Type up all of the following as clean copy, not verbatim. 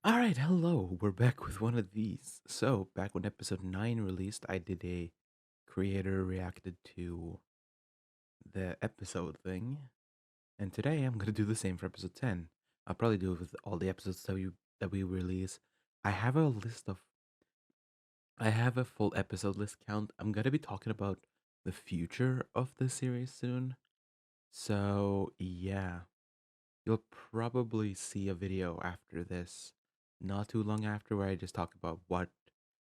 Alright, hello. We're back with one of these. So, back when episode 9 released, I did a creator reacted to the episode thing. And today I'm gonna do the same for episode 10. I'll probably do it with all the episodes that we release. I have a list of I have a full episode list count. I'm gonna be talking about the future of the series soon. So yeah. You'll probably see a video after this, not too long after, where I just talk about what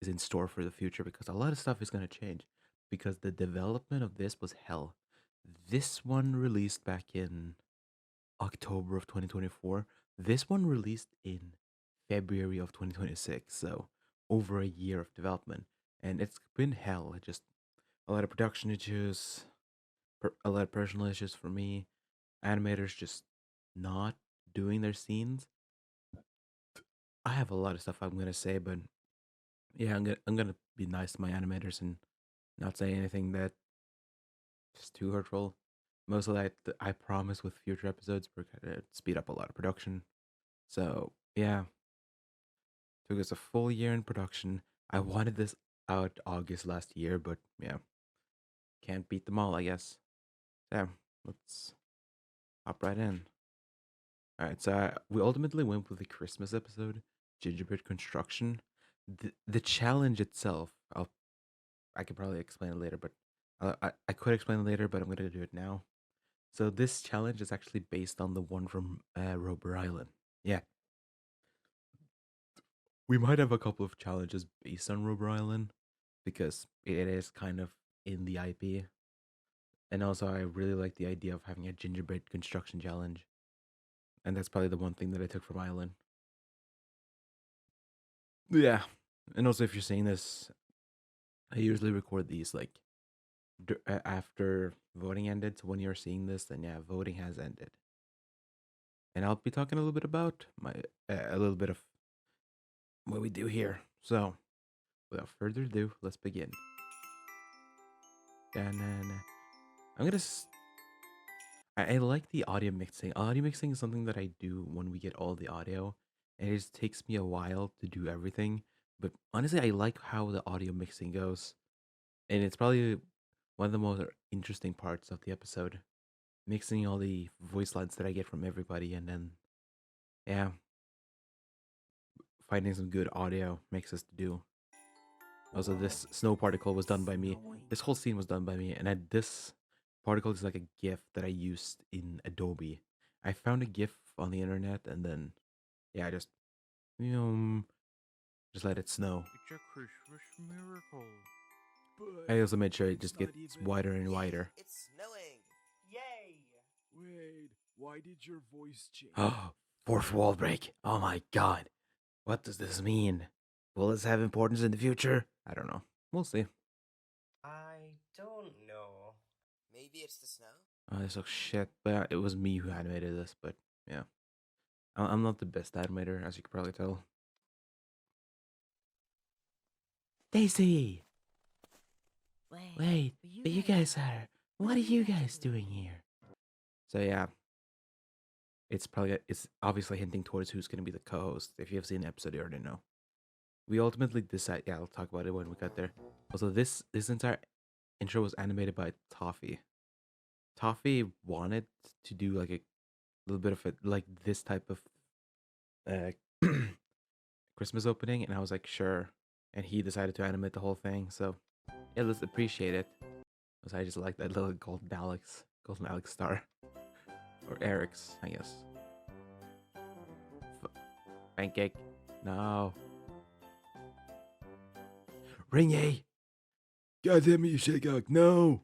is in store for the future because a lot of stuff is going to change. Because the development of this was hell. This one released back in October of 2024. This one released in February of 2026. So over a year of development. And it's been hell. It just a lot of production issues, a lot of personal issues for me, animators just not doing their scenes. I have a lot of stuff I'm gonna say, but yeah, I'm gonna be nice to my animators and not say anything that is too hurtful. Most of that, I promise, with future episodes, we're gonna speed up a lot of production. So yeah, took us a full year in production. I wanted this out August last year, but yeah, can't beat them all, I guess. So let's hop right in. All right, so we ultimately went with the Christmas episode, gingerbread construction. The challenge itself, I could probably explain it later, but I could explain it later, but I'm gonna do it now. So this challenge is actually based on the one from Robr Island. Yeah, we might have a couple of challenges based on Robr Island because it is kind of in the IP, and also I really like the idea of having a gingerbread construction challenge, and that's probably the one thing that I took from Island. Yeah, and also if you're seeing this, I usually record these like after voting ended. So when you're seeing this, then yeah, voting has ended, and I'll be talking a little bit about my a little bit of what we do here. So without further ado, let's begin. Da-na-na. I'm gonna. I like the audio mixing. Audio mixing is something that I do when we get all the audio, and it just takes me a while to do everything. But honestly, I like how the audio mixing goes, and it's probably one of the most interesting parts of the episode. Mixing all the voice lines that I get from everybody, and then yeah, finding some good audio makes us to do. Also, this snow particle was done by me. This whole scene was done by me, and this particle is like a GIF that I used in Adobe. I found a GIF on the internet, and then yeah, I um, just let it snow. It's a Christmas miracle. But I also made sure it it's just not gets even. wider and Yay! wider. It's snowing! Yay! Wait, why did your voice change? Oh, fourth wall break! Oh my god, what does this mean? Will this have importance in the future? I don't know. We'll see. I don't know. Maybe it's the snow? Oh, this looks shit. But it was me who animated this. But yeah, I'm not the best animator, as you can probably tell. Daisy! Wait, but you guys are. What are you guys doing here? So yeah, it's obviously hinting towards who's gonna be the co-host. If you have seen the episode, you already know. We ultimately decide. Yeah, I'll talk about it when we get there. Also, this entire intro was animated by Toffee. Toffee wanted to do like a little bit of it, like this type of uh Christmas opening, and I was like, sure. And he decided to animate the whole thing. So yeah, let's appreciate it. Because I just like that little Golden Alex star, or Eric's, I guess. Pancake, no. Ringy, God damn it, you shake out. No!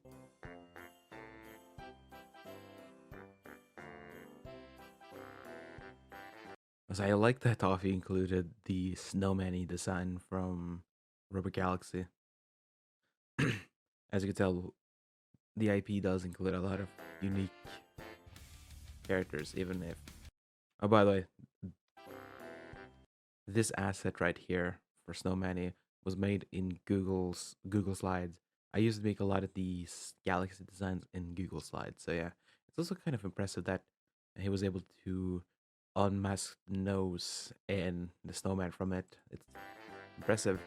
because I like that Toffee included the snowman design from Rubber Galaxy. As you can tell, the IP does include a lot of unique characters, even if. Oh, by the way, this asset right here for Snowman was made in Google Slides. I used to make a lot of these galaxy designs in Google Slides, so yeah, it's also kind of impressive that he was able to unmasked nose and the snowman from it. It's impressive.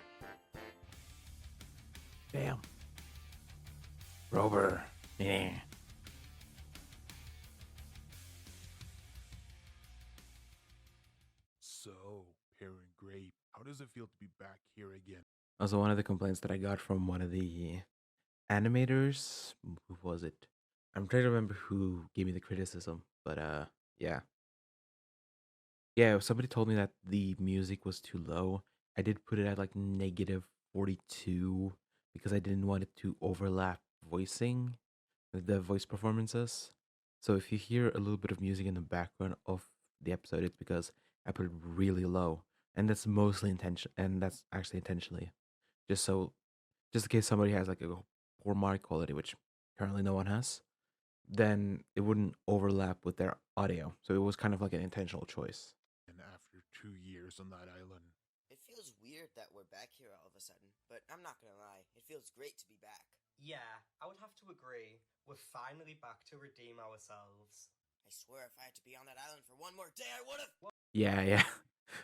Damn. Robr. Yeah. So, Pear and Grape, how does it feel to be back here again? Also, one of the complaints that I got from one of the animators, who was it? I'm trying to remember who gave me the criticism, but yeah. Yeah, somebody told me that the music was too low. I did put it at like negative 42 because I didn't want it to overlap voicing, the voice performances. So if you hear a little bit of music in the background of the episode, it's because I put it really low. And that's mostly intention, and that's actually intentionally. Just so, just in case somebody has like a poor mic quality, which currently no one has, then it wouldn't overlap with their audio. So it was kind of like an intentional choice. And after 2 years on that island, It feels weird that we're back here all of a sudden, but I'm not gonna lie, it feels great to be back. Yeah, I would have to agree. We're finally back to redeem ourselves. I swear if I had to be on that island for one more day, I would've. Yeah, yeah.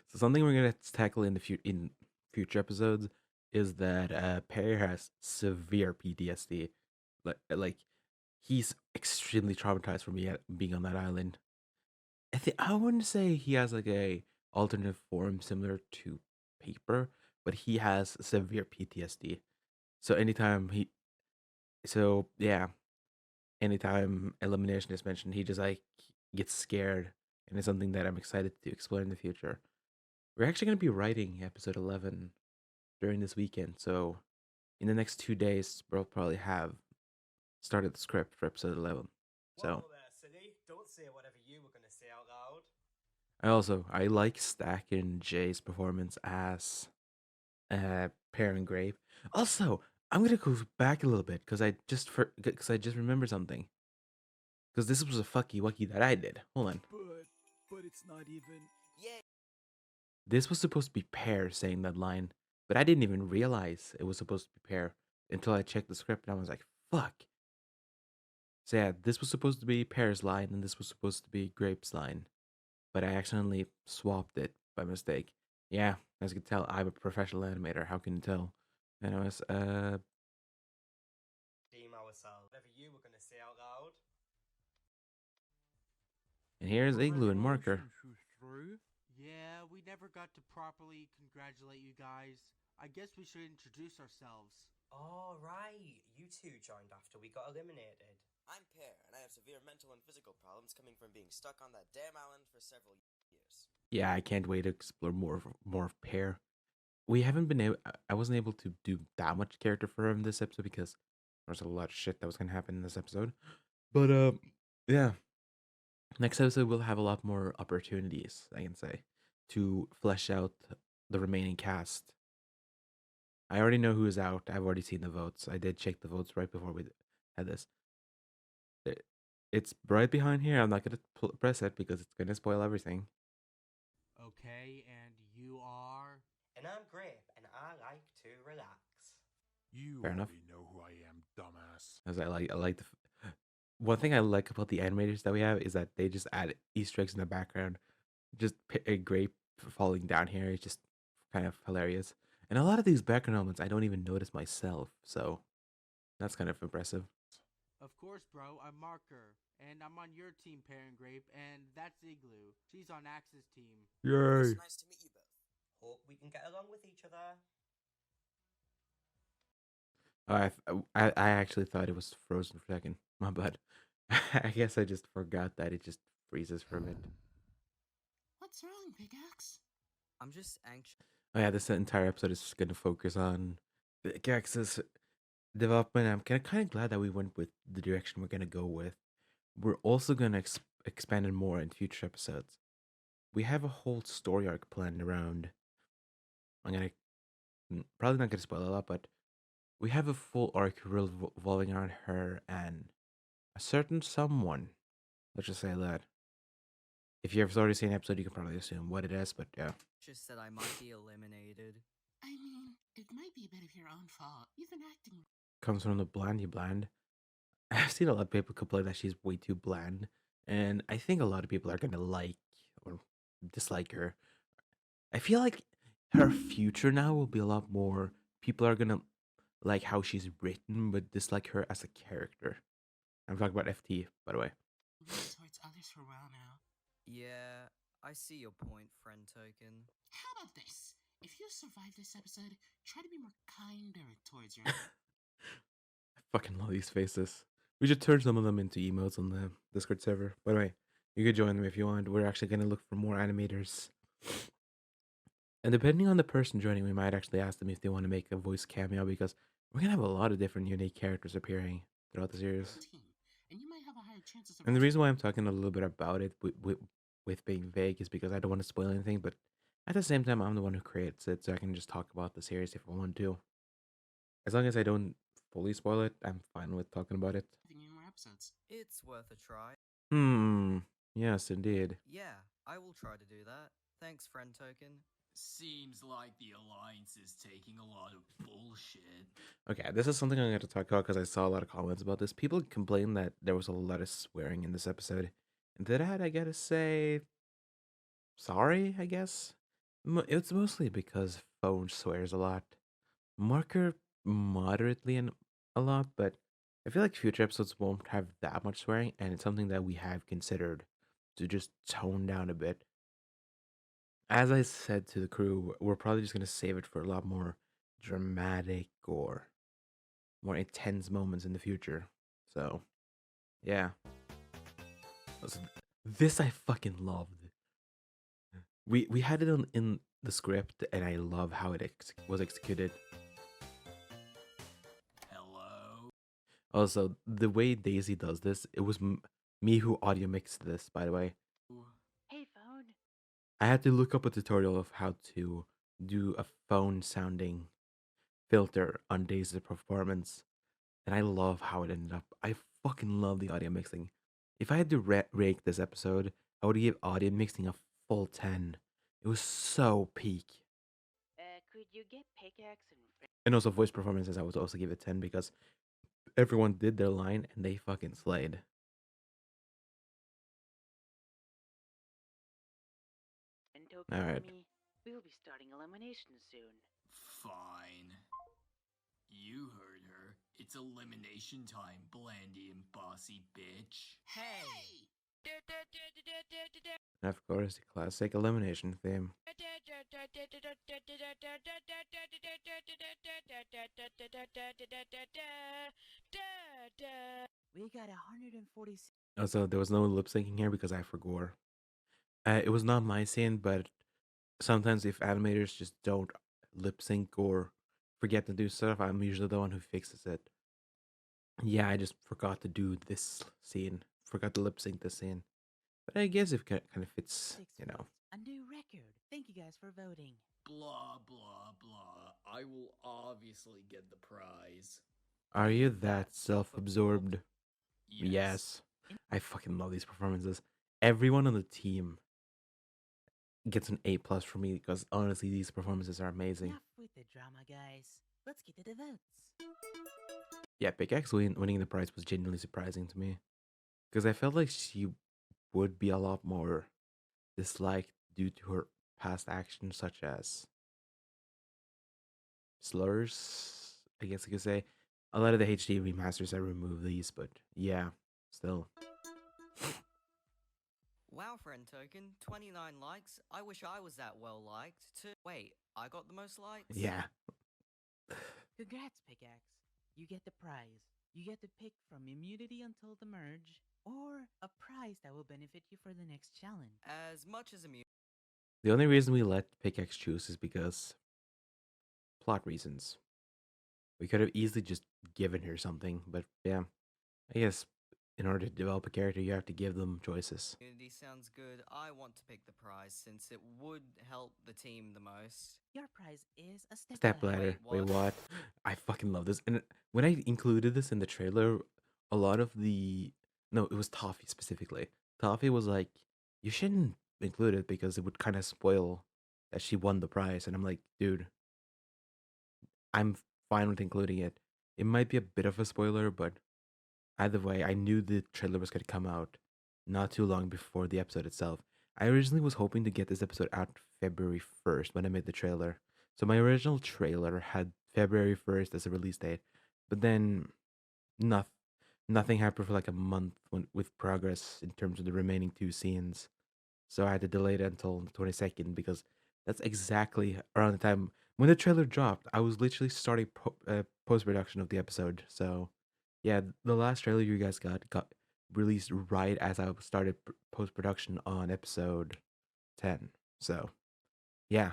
So something we're gonna tackle in in future episodes is that Perry has severe PTSD. Like he's extremely traumatized from being on that island. I wouldn't say he has like a alternate form similar to Paper, but he has severe PTSD. So yeah, anytime elimination is mentioned, he just like gets scared, and it's something that I'm excited to explore in the future. We're actually going to be writing episode 11 during this weekend, so in the next 2 days, we'll probably have started the script for episode 11. So Whoa there, silly. Don't say whatever you were going to say out loud. I like Stack and Jay's performance as Pear and Grape. Also, I'm gonna go back a little bit because I just remembered something. Because this was a fucky wucky that I did. Hold on. but it's not even. Yay! This was supposed to be Pear saying that line, but I didn't even realize it was supposed to be Pear until I checked the script and I was like, fuck. So yeah, this was supposed to be Pear's line and this was supposed to be Grape's line, but I accidentally swapped it by mistake. Yeah, as you can tell, I'm a professional animator. How can you tell? Anyways, Redeem ourselves. Whatever you were going to say out loud. and here's Igloo and Marker. Yeah, we never got to properly congratulate you guys. I guess we should introduce ourselves. Oh, right. You two joined after we got eliminated. I'm Pear, and I have severe mental and physical problems coming from being stuck on that damn island for several years. Yeah, I can't wait to explore more of Pear. We haven't been able. I wasn't able to do that much character for him this episode because there's a lot of shit that was gonna happen in this episode. But yeah, next episode we'll have a lot more opportunities. I can say to flesh out the remaining cast. I already know who is out. I've already seen the votes. I did check the votes right before we had this. It's right behind here. I'm not gonna press it because it's gonna spoil everything. Okay, and you are? And I'm Grape, and I like to relax. You Fair enough. already know who I am, dumbass. As I like one thing I like about the animators that we have is that they just add Easter eggs in the background. Just a grape falling down here is just kind of hilarious. And a lot of these background elements I don't even notice myself, so that's kind of impressive. Of course, bro, I'm Marker. And I'm on your team, Pear and Grape, and that's Igloo. She's on Axe's team. Yay! It's nice to meet you both. Hope we can get along with each other. I actually thought it was frozen for a second. My bad. I guess I just forgot that it just freezes for a bit. What's wrong, Pickaxe? I'm just anxious. Oh yeah, this entire episode is just gonna focus on the Gax's development. I'm kind of glad that we went with the direction we're gonna go with. We're also gonna expand it more in future episodes. We have a whole story arc planned around. I'm gonna probably not gonna spoil a lot, but we have a full arc revolving around her and a certain someone. Let's just say that. If you've already seen an episode, you can probably assume what it is, but yeah. Just said I might be eliminated. I mean, it might be a bit of your own fault. You've been acting. Comes from the blandy bland. I've seen a lot of people complain that she's way too bland, and I think a lot of people are gonna like or dislike her. I feel like her future now will be a lot more. People are gonna like how she's written, but dislike her as a character. I'm talking about FT, by the way. Rude towards others for a while now. Yeah, I see your point, friend token. How about this? If you survive this episode, try to be more kinder towards your. I fucking love these faces. We should turn some of them into emotes on the Discord server. By the way, you could join them if you want. We're actually gonna look for more animators. And depending on the person joining, we might actually ask them if they want to make a voice cameo because we're gonna have a lot of different unique characters appearing throughout the series. team, and you might have a higher chance of And the surviving. reason why I'm talking a little bit about it with being vague is because I don't want to spoil anything, but at the same time, I'm the one who creates it, so I can just talk about the series if I want to. As long as I don't fully spoil it, I'm fine with talking about it. In more episodes. It's worth a try. Yes, indeed. Yeah, I will try to do that. Thanks, friend token. Seems like the Alliance is taking a lot of bullshit. Okay, this is something I'm going to talk about because I saw a lot of comments about this. People complained that there was a lot of swearing in this episode. And to that, I gotta say, sorry, I guess. It's mostly because Phone swears a lot. Marker moderately and a lot, but I feel like future episodes won't have that much swearing, and it's something that we have considered to just tone down a bit. As I said to the crew, we're probably just gonna save it for a lot more dramatic or more intense moments in the future. So, yeah. This I fucking loved. We had it in the script, and I love how it was executed. Hello? Also, the way Daisy does this, it was me who audio mixed this, by the way. Hey, phone. I had to look up a tutorial of how to do a phone sounding filter on Daisy's performance, and I love how it ended up. I fucking love the audio mixing. If I had to rate this episode, I would give audio mixing a full 10. It was so peak. Could you get pickaxe and And also voice performances, I would also give it 10 because everyone did their line and they fucking slayed. token All right. for me? We'll be starting Elimination soon. Fine. You heard her. It's elimination time, Blandy and bossy bitch. Hey! And of course, the classic elimination theme. We got 146. Also, there was no lip syncing here because I forgot. It was not my scene, but sometimes if animators just don't lip sync or forget to do stuff, I'm usually the one who fixes it. Yeah, I just forgot to do this scene. Forgot to lip sync this scene. But I guess it kind of fits, you know. A new record. Thank you guys for voting. Blah, blah, blah. I will obviously get the prize. Are you that self-absorbed? Yes. I fucking love these performances. Everyone on the team gets an A+ for me because honestly, these performances are amazing. Enough with the drama, guys. Let's get to the votes. Yeah, Pickaxe winning the prize was genuinely surprising to me because I felt like she would be a lot more disliked due to her past actions, such as slurs. I guess I could say a lot of the HD remasters I removed these, but yeah, still. Wow, friend token, 29 likes. I wish I was that well liked too. Wait, I got the most likes? Yeah. Congrats, Pickaxe. You get the prize. You get to pick from immunity until the merge, or a prize that will benefit you for the next challenge. As much as immunity. The only reason we let Pickaxe choose is because plot reasons. We could have easily just given her something, but yeah, I guess in order to develop a character, you have to give them choices. Immunity sounds good. I want to pick the prize since it would help the team the most. Your prize is a Step ladder. Wait, Wait, what? what? I fucking love this. And when I included this in the trailer, a lot of the no, it was Toffee specifically. Toffee was like, "You shouldn't include it because it would kind of spoil that she won the prize." And I'm like, "Dude, I'm fine with including it. It might be a bit of a spoiler, but either way, I knew the trailer was going to come out not too long before the episode itself. I originally was hoping to get this episode out February 1st when I made the trailer. So my original trailer had February 1st as a release date, but then nothing nothing happened for like a month with progress in terms of the remaining two scenes. So I had to delay it until the 22nd because that's exactly around the time when the trailer dropped. I was literally starting post production of the episode. So yeah, the last trailer you guys got released right as I started post production on episode 10. So yeah,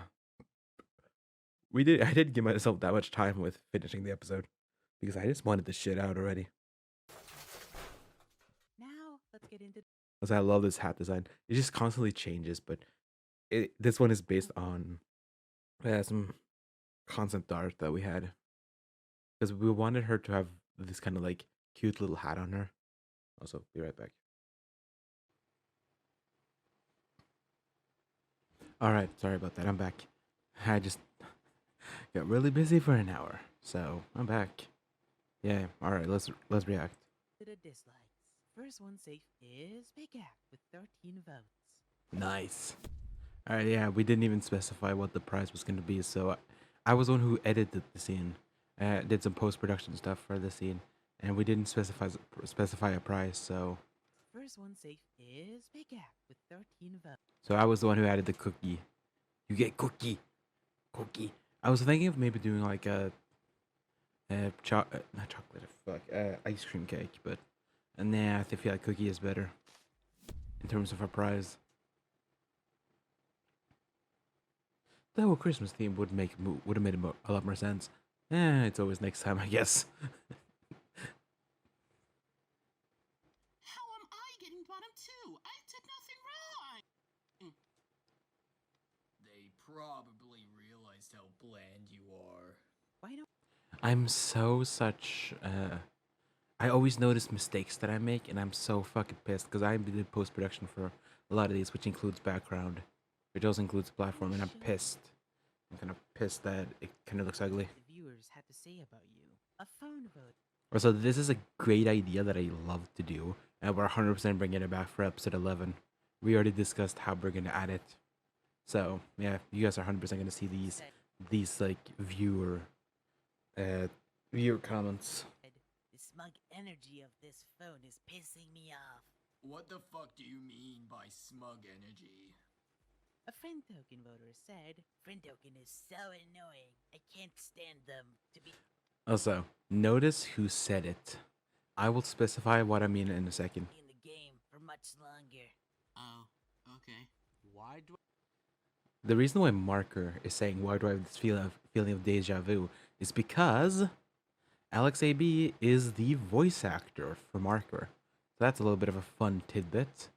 we did. I didn't give myself that much time with finishing the episode because I just wanted the shit out already. Now, let's get into Because I love this hat design. It just constantly changes, but this one is based on some concept art that we had because we wanted her to have this kind of like cute little hat on her. Also, be right back. All right, sorry about that. I'm back. I just got really busy for an hour, so I'm back. Yeah. All right. Let's react. the dislikes. First one safe is Big Act with 13 votes. Nice. All right. Yeah, we didn't even specify what the prize was going to be, so I was the one who edited the scene, did some post production stuff for the scene, and we didn't specify a prize. So First one safe is Big Act with 13 votes. so I was the one who added the cookie. You get cookie. I was thinking of maybe doing like a not chocolate, fuck, ice cream cake, but nah, I feel like cookie is better in terms of a prize. Though a Christmas theme would have made a lot more sense. It's always next time, I guess. How am I getting bottom two? I did nothing wrong. They probably realized how bland you are. Why don't I'm such. I always notice mistakes that I make, and I'm so fucking pissed because I did post production for a lot of these, which includes background, which also includes platform, and I'm pissed. I'm kind of pissed that it kind of looks ugly. the viewers had to say about you? A phone vote. Also, this is a great idea that I love to do, and we're 100% bringing it back for episode 11. We already discussed how we're gonna add it, so yeah, you guys are 100% gonna see these like viewer comments. The smug energy of this phone is pissing me off. What the fuck do you mean by smug energy? A friend token voter said, "Friend token is so annoying. I can't stand them to be." Also, notice who said it. I will specify what I mean in a second. In the game for much longer. Oh, okay. Why do The reason why Marker is saying why do I have this feeling of deja vu is because Alex AB is the voice actor for Marker. So that's a little bit of a fun tidbit.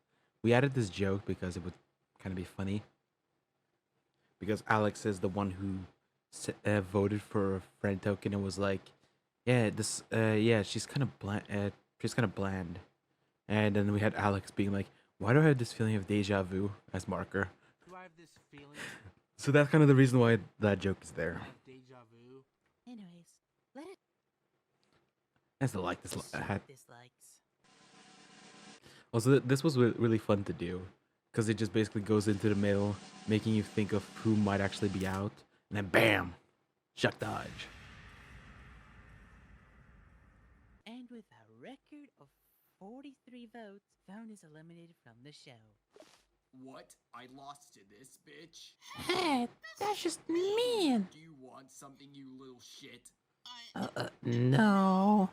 We added this joke because it would kind of be funny. Because Alex is the one who voted for a friend token and was like, yeah, she's kind of bland. And then we had Alex being like, why do I have this feeling of deja vu as Marker? I have this feeling So that's kind of the reason why that joke is there. of deja vu? Anyways, let it I still like this hat. dislikes. Also, this was really fun to do because it just basically goes into the middle, making you think of who might actually be out, and then bam, Chuck Dodge. And with a record of 43 votes, Phone is eliminated from the show. What? I lost to this bitch? Hey, that's just mean. Do you want something, you little shit? No.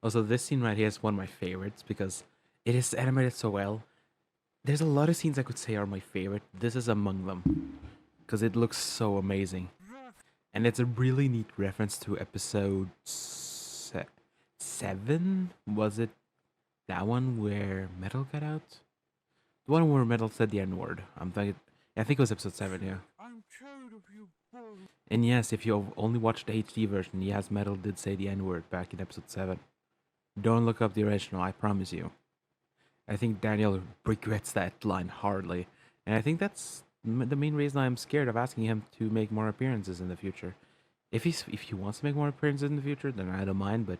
Also, this scene right here is one of my favorites because it is animated so well. There's a lot of scenes I could say are my favorite. This is among them because it looks so amazing. And it's a really neat reference to episode 7. Was it that one where Metal got out? The one where Metal said the N word. I think it was episode 7, yeah. I'm tired of you both. And yes, if you've only watched the HD version, yes, Metal did say the N word back in episode 7. Don't look up the original, I promise you. I think Daniel regrets that line hardly. And I think that's the main reason I'm scared of asking him to make more appearances in the future. If he wants to make more appearances in the future, then I don't mind, but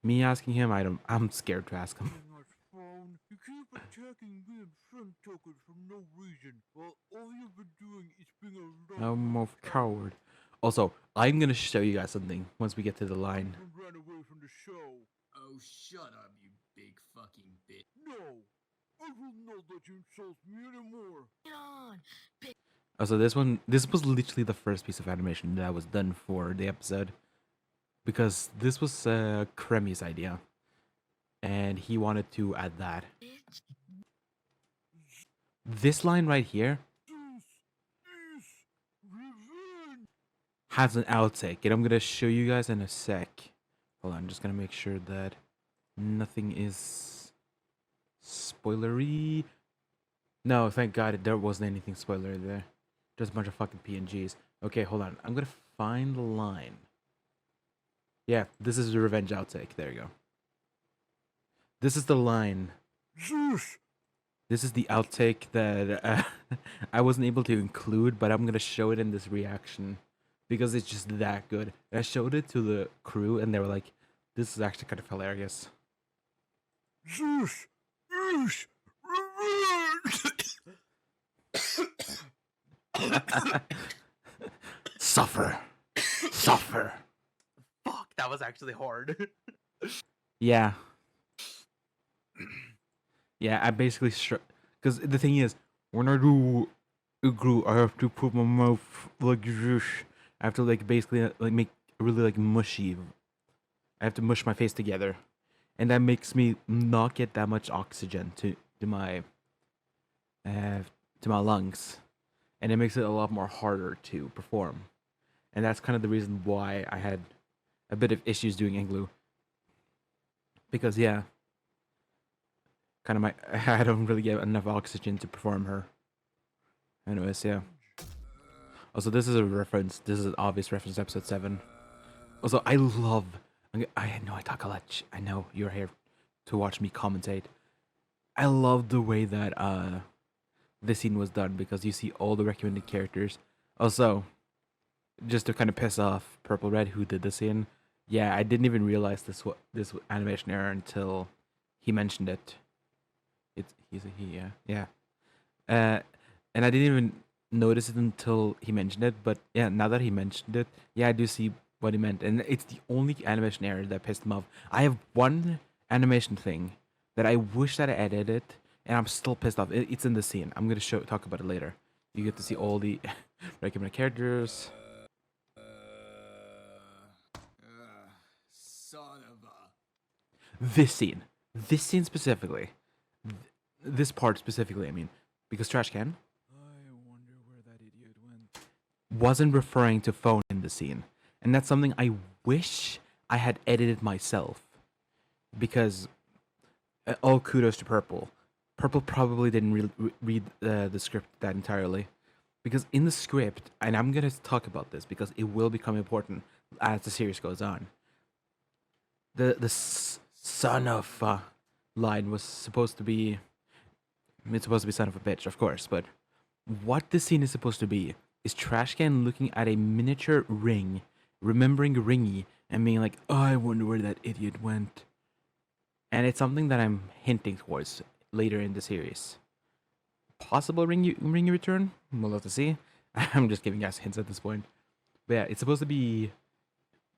me asking him, I'm scared to ask him. attacking me and friend tokens for no reason, while all you've been doing is being a I'm a coward. Also, I'm gonna show you guys something once we get to the line. and ran away from the show. Oh, shut up, you big fucking bitch. No, I will not let you insult me anymore. Also, this was literally the first piece of animation that was done for the episode, because this was Kremi's idea, and he wanted to add that. This line right here This is revenge. has an outtake, and I'm gonna show you guys in a sec. Hold on, I'm just gonna make sure that nothing is spoilery. No, thank God there wasn't anything spoilery there. Just a bunch of fucking PNGs. Okay, hold on. I'm gonna find the line. Yeah, this is the revenge outtake. There you go. This is the line. Zeus. This is the outtake that I wasn't able to include, but I'm gonna show it in this reaction because it's just that good. I showed it to the crew, and they were like, "This is actually kind of hilarious." Zeus is revenge. Suffer, suffer. Fuck, that was actually hard. Yeah. Yeah, I basically because the thing is, when I do igloo, I have to put my mouth like this. I have to like basically like make really like mushy. I have to mush my face together, and that makes me not get that much oxygen to my lungs, and it makes it a lot more harder to perform, and that's kind of the reason why I had a bit of issues doing igloo. Because yeah, kind of I don't really get enough oxygen to perform her. Anyways, yeah. Also, this is a reference. This is an obvious reference to episode 7. Also, I know I talk a lot. I know you're here to watch me commentate. I love the way that this scene was done because you see all the recommended characters. Also, just to kind of piss off Purple Red, who did the scene. Yeah, I didn't even realize this animation error until he mentioned it. He's a he, yeah. And I didn't even notice it until he mentioned it. But yeah, now that he mentioned it, yeah, I do see what he meant, and it's the only animation error that pissed him off. I have one animation thing that I wish that I edited, and I'm still pissed off. It's in the scene. I'm gonna talk about it later. You get to see all the recommended characters. Son of a. This scene specifically, this part specifically. I mean, because Trash Can I wonder where that idiot went. wasn't referring to phone in the scene, and that's something I wish I had edited myself. Because all kudos to Purple. Purple probably didn't read the script that entirely, because in the script, and I'm gonna talk about this because it will become important as the series goes on. The son of line was supposed to be. It's supposed to be son of a bitch, of course, but what this scene is supposed to be is Trashcan looking at a miniature ring, remembering Ringy, and being like, oh, I wonder where that idiot went. And it's something that I'm hinting towards later in the series. Possible Ringy return? We'll have to see. I'm just giving guys hints at this point. But yeah, it's supposed to be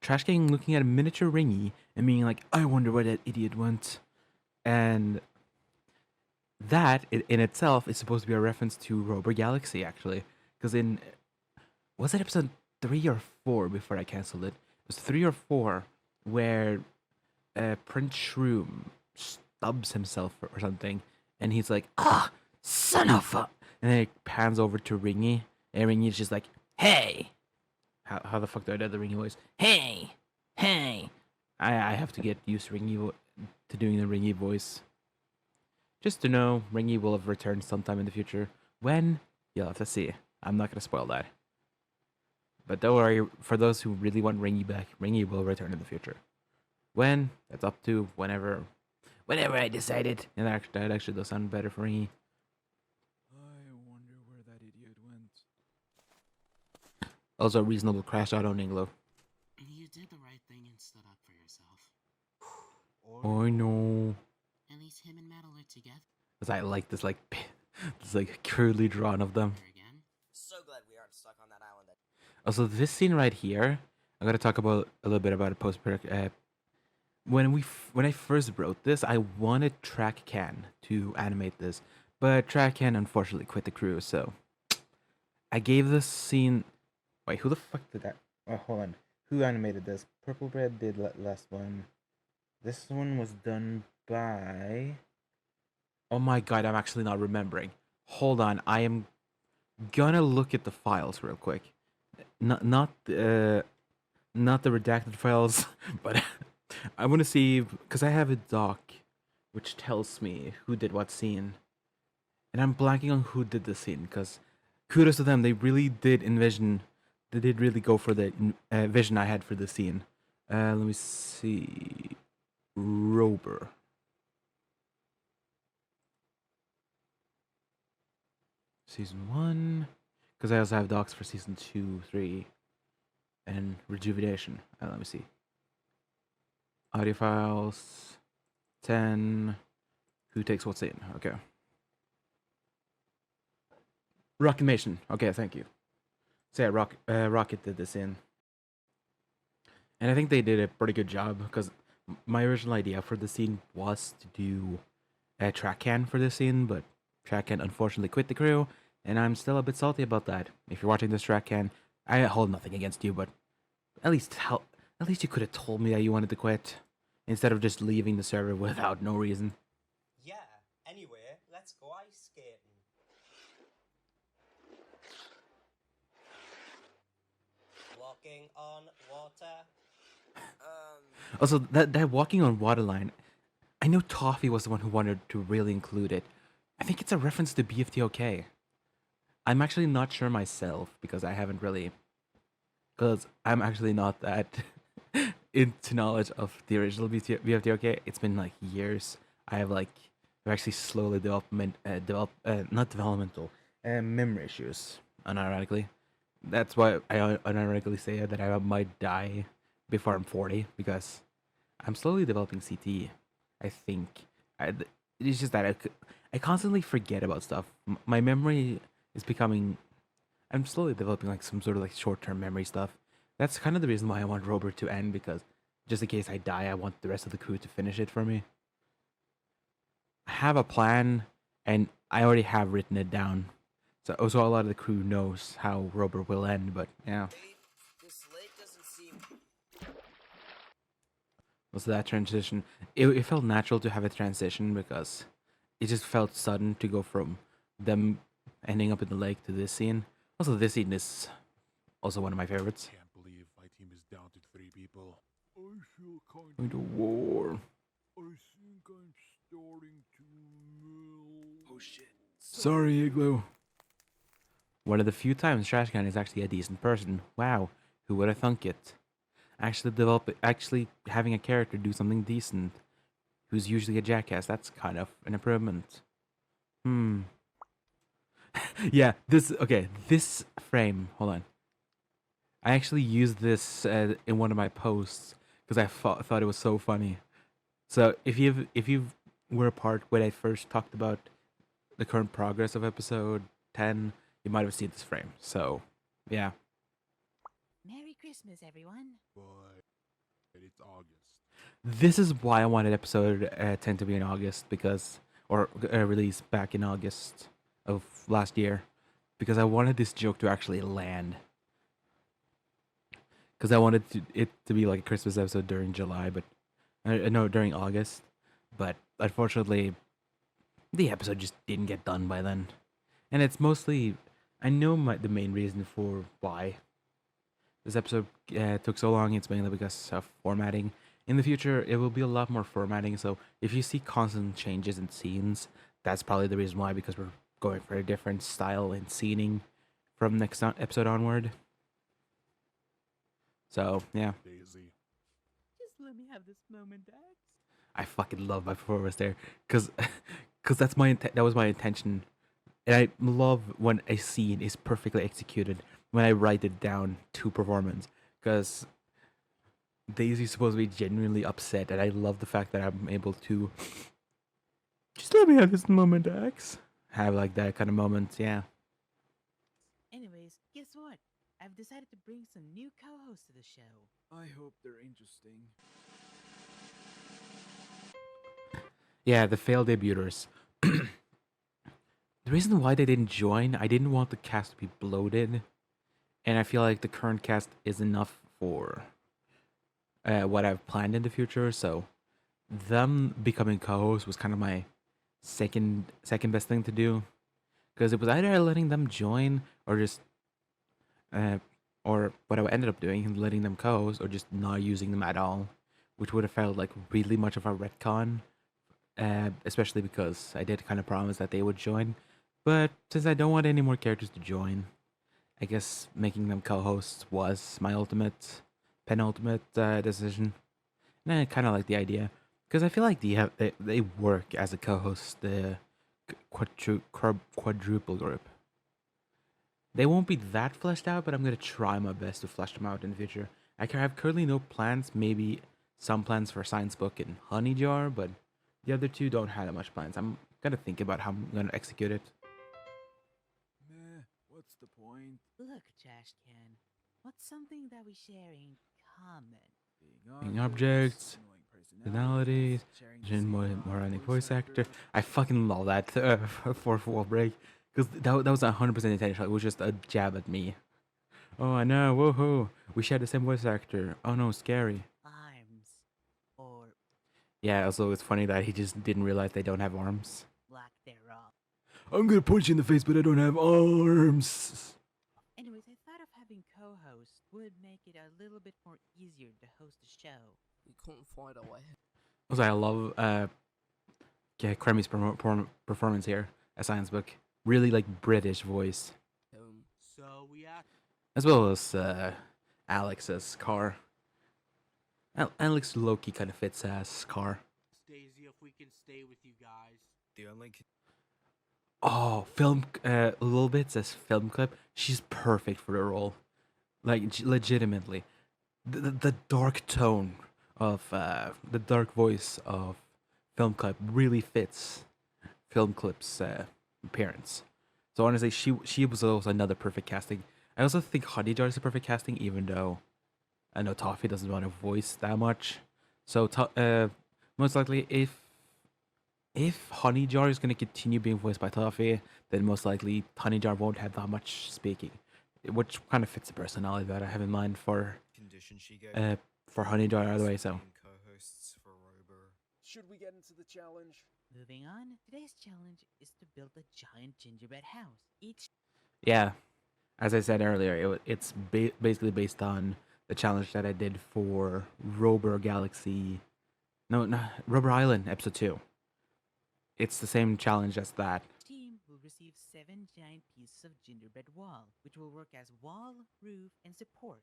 Trashcan looking at a miniature Ringy and being like, I wonder where that idiot went. And that in itself is supposed to be a reference to Robr Galaxy, actually. Because was it episode 3 or 4 before I canceled it? It was 3 or 4 where Prince Shroom stubs himself or something. And he's like, son of a... And then it pans over to Ringy. And Ringy's just like, hey! How the fuck do I do the Ringy voice? Hey! Hey! I have to get used to doing the Ringy voice. Just to know, Ringy will have returned sometime in the future. When? You'll have to see. I'm not going to spoil that. But don't worry, for those who really want Ringy back, Ringy will return in the future. When? That's up to whenever I decided. And that actually does sound better for Ringy. I wonder where that idiot went. Also, reasonable crash out on Inglo. You did the right thing and stood up for yourself. I know. At least him and Metal are together. because I like this this like crudely drawn of them. Here again. So glad we aren't stuck on that island. Also, this scene right here, I'm gonna talk about a little bit about it post. When I first wrote this, I wanted Track Can to animate this, but Track Can unfortunately quit the crew. So I gave this scene. Wait, who the fuck did that? Oh, hold on. Who animated this? Purple Bread did last one. This one was done by. Oh my god, I'm actually not remembering. Hold on, I am gonna look at the files real quick. Not the redacted files, but I want to see because I have a doc which tells me who did what scene, and I'm blanking on who did the scene. Because kudos to them, they really did envision. They did really go for the vision I had for the scene. Let me see. Robr. Season 1. Because I also have docs for season 2, 3, and Rejuvenation. Let me see. Audio files. 10. Who takes what's in? Okay. Rocketmation. Okay, thank you. So yeah, Rocket did this in. And I think they did a pretty good job because my original idea for the scene was to do a track can for this scene, but track can unfortunately quit the crew, and I'm still a bit salty about that. If you're watching this track can, I hold nothing against you, but at least you could have told me that you wanted to quit instead of just leaving the server without no reason. Yeah, anyway, let's go ice skating. Walking on water. Also, that walking on water line, I know Toffee was the one who wanted to really include it. I think it's a reference to BFTOK. I'm actually not sure myself because I haven't really, because I'm actually not that into knowledge of the original BFTOK. It's been like years. I've actually slowly developed not developmental memory issues. Unironically, that's why I unironically say that I might die before I'm 40 because I'm slowly developing CTE. I think it's just that I constantly forget about stuff. My memory is becoming. I'm slowly developing like some sort of like short-term memory stuff. That's kind of the reason why I want Robr to end, because just in case I die, I want the rest of the crew to finish it for me. I have a plan, and I already have written it down. So also a lot of the crew knows how Robr will end, but yeah. This lake doesn't seem. Was that transition? It felt natural to have a transition because it just felt sudden to go from them ending up in the lake to this scene. Also, this scene is also one of my favorites. Can't believe my team is down to 3 people. I feel kind Going to war. I think I'm starting to melt. Oh shit. Sorry, Igloo. One of the few times Trashcan is actually a decent person. Wow, who would have thunk it? Actually having a character do something decent, who's usually a jackass, that's kind of an improvement. Yeah, this frame, hold on. I actually used this in one of my posts because I thought it was so funny. So if you were a part when I first talked about the current progress of episode 10, you might have seen this frame. So, yeah. Merry Christmas, everyone. But it's August. This is why I wanted episode 10 to be in August or released back in August of last year, because I wanted this joke to actually land. Because I wanted it to be like a Christmas episode during July, but no, during August. But unfortunately, the episode just didn't get done by then. And it's mostly, I know the main reason for why this episode took so long. It's mainly because of formatting. In the future, it will be a lot more formatting. So if you see constant changes in scenes, that's probably the reason why, because we're going for a different style and scening from next episode onward. So, yeah. Daisy. Just let me have this moment, Dax. I fucking love my performance there, cause that was my intention, and I love when a scene is perfectly executed when I write it down to performance, cause Daisy's supposed to be genuinely upset, and I love the fact that I'm able to Just let me have this moment, Axe. Have like that kind of moments, yeah. Anyways, guess what? I've decided to bring some new co-hosts to the show. I hope they're interesting. Yeah, the failed debuters. The reason why they didn't join, I didn't want the cast to be bloated, and I feel like the current cast is enough for what I've planned in the future. So, them becoming co-hosts was kind of my second best thing to do, because it was either letting them join or just or what I ended up doing, letting them co-host or just not using them at all, which would have felt like really much of a retcon. Especially because I did kind of promise that they would join. But since I don't want any more characters to join, I guess making them co-hosts was my penultimate decision. And I kind of like the idea because I feel like they work as a co-host, the quadruple group. They won't be that fleshed out, but I'm gonna try my best to flesh them out in the future. Have currently no plans. Maybe some plans for Science Book and Honey Jar, but the other two don't have that much plans. I'm gonna think about how I'm gonna execute it. Meh, what's the point? Look, Trash Can, what's something that we share in common? Being objects, annoying personalities, sharing moronic voice actor. I fucking love that fourth wall break because that was 100% intentional. It was just a jab at me. Oh, I know. Woohoo! We share the same voice actor. Oh no, scary. Arms. Or Yeah. Also, it's funny that he just didn't realize they don't have arms. lack thereof. I'm gonna punch you in the face, but I don't have arms. Anyways, I thought of having co-hosts would make it a little bit more easier to host the show. We couldn't find a way. Also, I love Kremi's performance here at Science Book. Really like British voice, So we asked. as well as Alex's car. Alex Loki kind of fits as car. Daisy if we can stay with you guys. The only Oh, film little bits as film clip. She's perfect for the role, like legitimately. The dark tone of the dark voice of film clip really fits film clip's appearance. So honestly, she was also another perfect casting. I also think Honey Jar is a perfect casting, even though I know Toffee doesn't want to voice that much. So most likely, if Honey Jar is going to continue being voiced by Toffee, then most likely Honey Jar won't have that much speaking, which kind of fits the personality that I have in mind condition she gave for Honey Jar either way. So co-hosts for Robr. Should we get into the challenge? Moving on, today's challenge is to build a giant gingerbread house. Each yeah, as I said earlier, it's basically based on the challenge that I did for Robr Galaxy, no, Robr Island episode 2. It's the same challenge as that. team will receive 7 giant pieces of gingerbread wall, which will work as wall, roof, and support.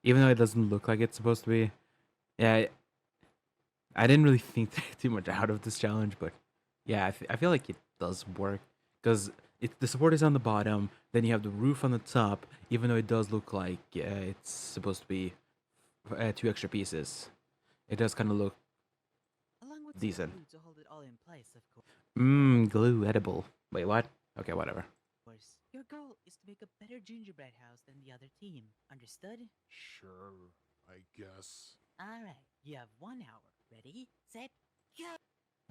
Even though it doesn't look like it's supposed to be. Yeah, I didn't really think too much out of this challenge, but yeah, I feel like it does work because the support is on the bottom, then you have the roof on the top. Even though it does look like it's supposed to be 2 extra pieces, it does kind of look Along with some decent. glue to hold it all in place, of course. Glue edible. Wait, what? Okay, whatever. Your goal is to make a better gingerbread house than the other team. Understood? Sure, I guess. Alright, you have 1 hour. Ready, set, go!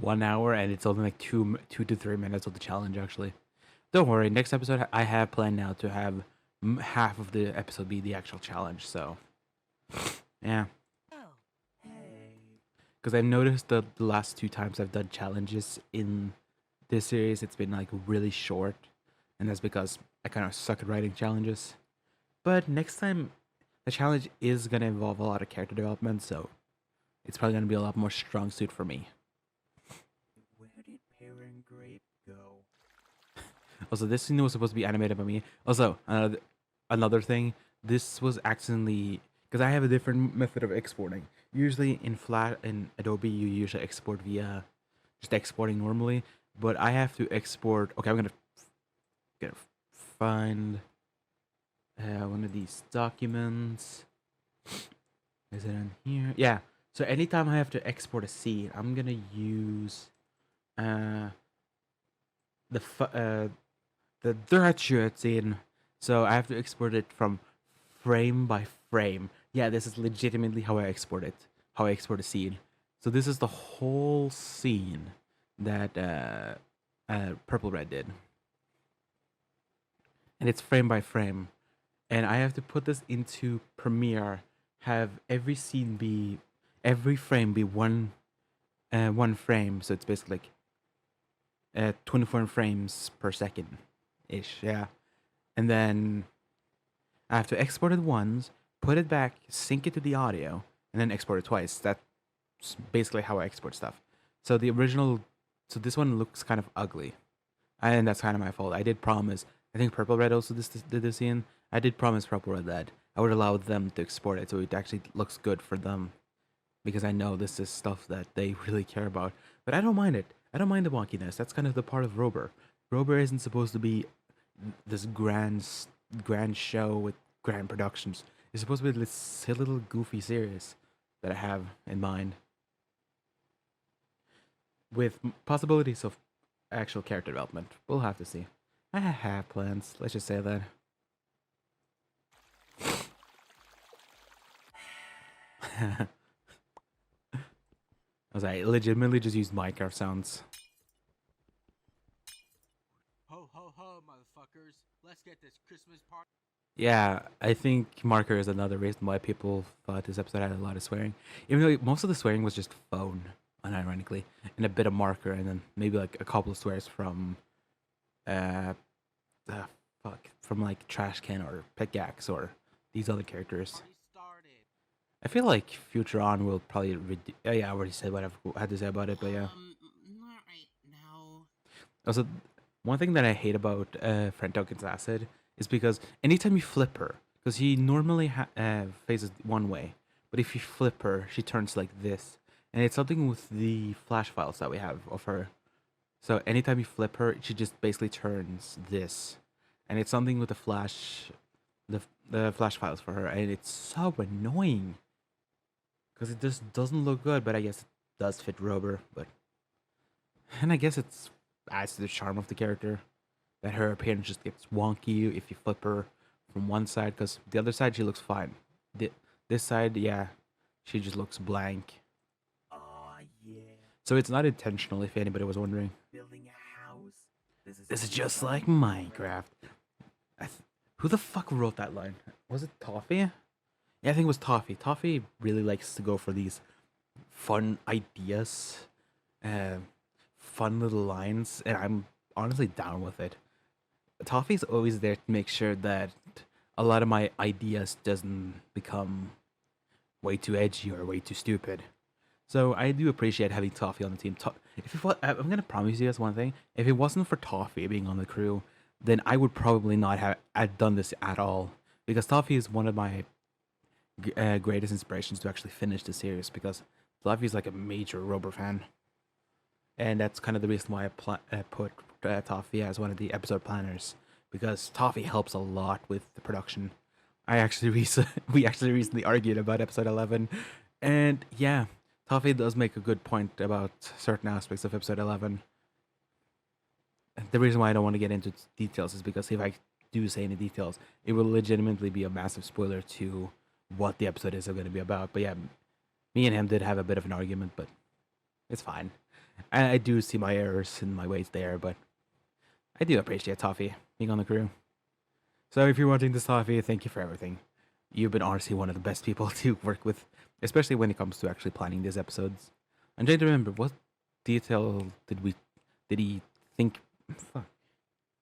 1 hour, and it's only like 2 to 3 minutes of the challenge. Actually, don't worry. Next episode, I have planned now to have half of the episode be the actual challenge. So, yeah. Oh, hey. Because I've noticed that the last 2 times I've done challenges in this series, it's been like really short, and that's because I kind of suck at writing challenges. But next time, the challenge is gonna involve a lot of character development, so it's probably gonna be a lot more strong suit for me. Where did Pear and Grape go? Also, this scene was supposed to be animated by me. Also, another thing, this was accidentally because I have a different method of exporting. Usually in Adobe, you usually export via just exporting normally, but I have to export. Okay, I'm gonna find one of these documents. Is it in here? Yeah. So anytime I have to export a scene, I'm gonna use uh, the dirt shirt scene. So I have to export it from frame by frame. Yeah, this is legitimately how I export it. How I export a scene. So this is the whole scene that Purple Red did, and it's frame by frame. And I have to put this into Premiere. Have every frame be one frame. So it's basically like 24 frames per second, ish. Yeah, and then I have to export it once, put it back, sync it to the audio, and then export it twice. That's basically how I export stuff. So so this one looks kind of ugly, and that's kind of my fault. I did promise. I think Purple Red also did this scene. I did promise Purple Red that I would allow them to export it so it actually looks good for them, because I know this is stuff that they really care about. But I don't mind it. I don't mind the wonkiness. That's kind of the part of Robr. Robr isn't supposed to be this grand show with grand productions. It's supposed to be this silly little goofy series that I have in mind, with possibilities of actual character development. We'll have to see. I have plans. Let's just say that. I legitimately just used Minecraft sounds. Ho ho ho, motherfuckers! Let's get this Christmas party. Yeah, I think marker is another reason why people thought this episode had a lot of swearing. Even though most of the swearing was just phone, unironically, and a bit of marker, and then maybe like a couple of swears from, uh, from like trash can or pickaxe or these other characters. Party started. I feel like future on will probably yeah, I already said what I had to say about it, but yeah. Not right now. Also, one thing that I hate about Friend Token's acid is because anytime you flip her, because he normally faces one way, but if you flip her, she turns like this, and it's something with the flash files that we have of her. So anytime you flip her, she just basically turns this, and it's something with the flash files for her, and it's so annoying because it just doesn't look good. But I guess it does fit Robr, and I guess it's adds to the charm of the character that her appearance just gets wonky if you flip her from one side, because the other side she looks fine. This side, yeah, she just looks blank. Oh yeah. So it's not intentional, if anybody was wondering. Building a house. This is just like Minecraft. Who the fuck wrote that line? Was it Toffee? Yeah, I think it was Toffee. Toffee really likes to go for these fun ideas, fun little lines, and I'm honestly down with it. Toffee's always there to make sure that a lot of my ideas doesn't become way too edgy or way too stupid. So I do appreciate having Toffee on the team. I'm gonna promise you guys one thing: if it wasn't for Toffee being on the crew, then I would probably not have done this at all. Because Toffee is one of my greatest inspirations to actually finish the series. Because Toffee is like a major Robr fan, and that's kind of the reason why I put Toffee as one of the episode planners, because Toffee helps a lot with the production. We actually recently argued about episode 11, and yeah, Toffee does make a good point about certain aspects of episode 11. The reason why I don't want to get into details is because if I do say any details, it will legitimately be a massive spoiler to what the episode is going to be about. But yeah, me and him did have a bit of an argument, but it's fine. I do see my errors and my ways there, but I do appreciate Toffee being on the crew. So if you're watching this, Toffee, thank you for everything. You've been honestly one of the best people to work with, especially when it comes to actually planning these episodes. I'm trying to remember, what detail did he think? Fuck.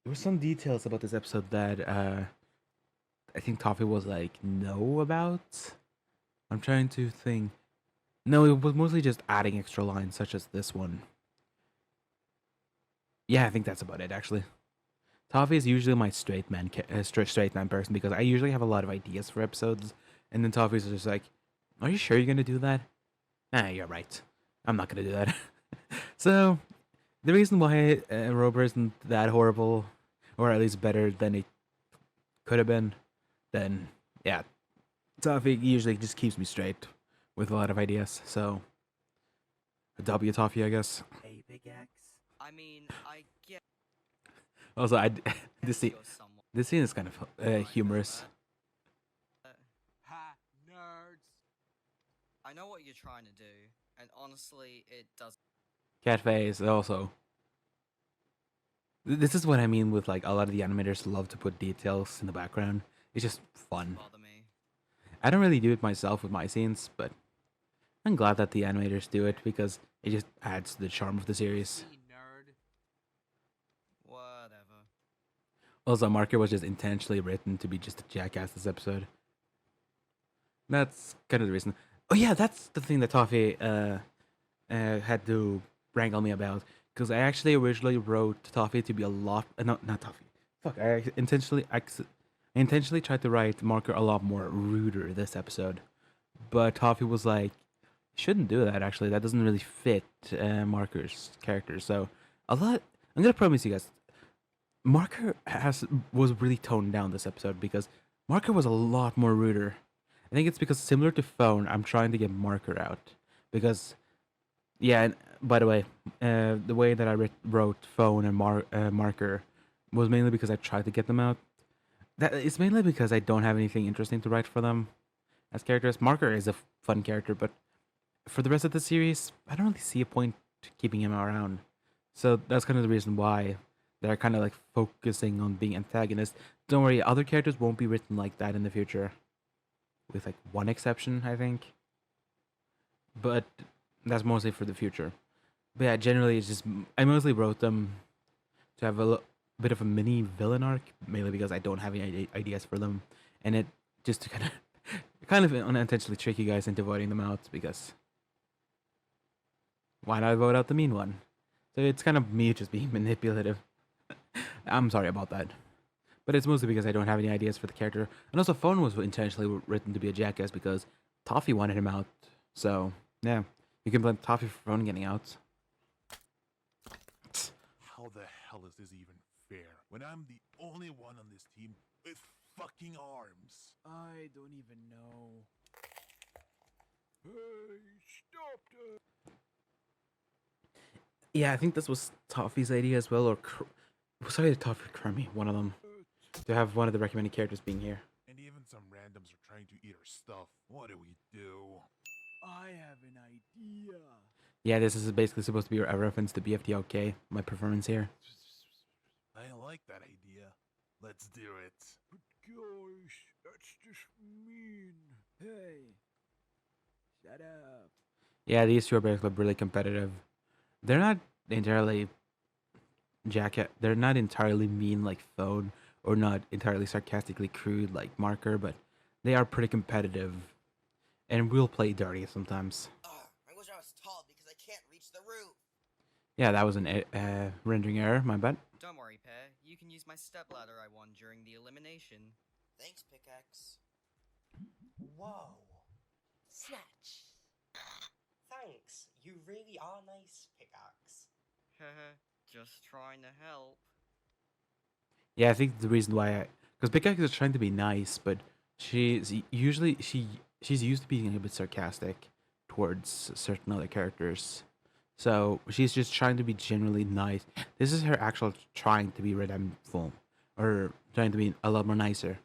There were some details about this episode that I think Toffee was like, no about. I'm trying to think. No, it was mostly just adding extra lines, such as this one. Yeah, I think that's about it, actually. Toffee is usually my straight man person, because I usually have a lot of ideas for episodes, and then Toffee's just like, "Are you sure you're gonna do that?" Nah, you're right. I'm not gonna do that. So, the reason why Robr isn't that horrible, or at least better than it could have been, then yeah, Toffee usually just keeps me straight with a lot of ideas. So, a W Toffee, I guess. Hey, Pickaxe. I mean, I get Also, this scene, you're someone this scene is kind of right now, humorous. Ha, nerds. I know what you're trying to do, and honestly, it doesn't Cat face also. This is what I mean with like a lot of the animators love to put details in the background. It's just fun. bother me. I don't really do it myself with my scenes, but I'm glad that the animators do it because it just adds to the charm of the series. See, nerd. Whatever. Also, Marker was just intentionally written to be just a jackass this episode. That's kind of the reason. Oh yeah, that's the thing that Toffee had to wrangle me about because I actually originally wrote Toffee to be a lot. No, not Toffee. Fuck, I intentionally tried to write Marker a lot more ruder this episode, but Toffee was like, "Shouldn't do that. Actually, that doesn't really fit Marker's character." So a lot. I'm gonna promise you guys, Marker was really toned down this episode because Marker was a lot more ruder. I think it's because similar to Phone, I'm trying to get Marker out because yeah. And by the way, the way that I wrote Phone and Marker was mainly because I tried to get them out. That it's mainly because I don't have anything interesting to write for them as characters. Marker is a fun character, but for the rest of the series, I don't really see a point to keeping him around. So that's kind of the reason why they're kind of like focusing on being antagonists. Don't worry, other characters won't be written like that in the future, with like one exception, I think. But that's mostly for the future. But yeah, generally, it's just I mostly wrote them to have a bit of a mini villain arc, mainly because I don't have any ideas for them, and it just to kind of unintentionally trick you guys into voting them out because why not vote out the mean one? So it's kind of me just being manipulative. I'm sorry about that. But it's mostly because I don't have any ideas for the character. And also, Phone was intentionally written to be a jackass because Toffee wanted him out. So, yeah. You can blame Toffee for Phone getting out. How the hell is this even fair when I'm the only one on this team with fucking arms? I don't even know. Hey, stop that! Yeah, I think this was Toffee's idea as well. Or, sorry, Toffee or Crummy, one of them. To have one of the recommended characters being here. And even some randoms are trying to eat our stuff. What do we do? I have an idea. Yeah, this is basically supposed to be a reference to BFTOK, my performance here. I like that idea. Let's do it. But guys, that's just mean. Hey, shut up. Yeah, these two are basically really competitive. They're not entirely they're not entirely mean like Phone, or not entirely sarcastically crude like Marker, but they are pretty competitive and will play dirty sometimes. I wish I was tall because I can't reach the roof. Yeah, that was an rendering error, my bad. Don't worry, Pear. You can use my stepladder I won during the elimination. Thanks, Pickaxe. Whoa. Snatch. Thanks. You really are nice, Pickaxe. Haha, just trying to help. Yeah, I think the reason why because Pickaxe is trying to be nice, but she's usually she's used to being a bit sarcastic towards certain other characters. So she's just trying to be generally nice. This is her actual trying to be resentful, or trying to be a lot more nicer.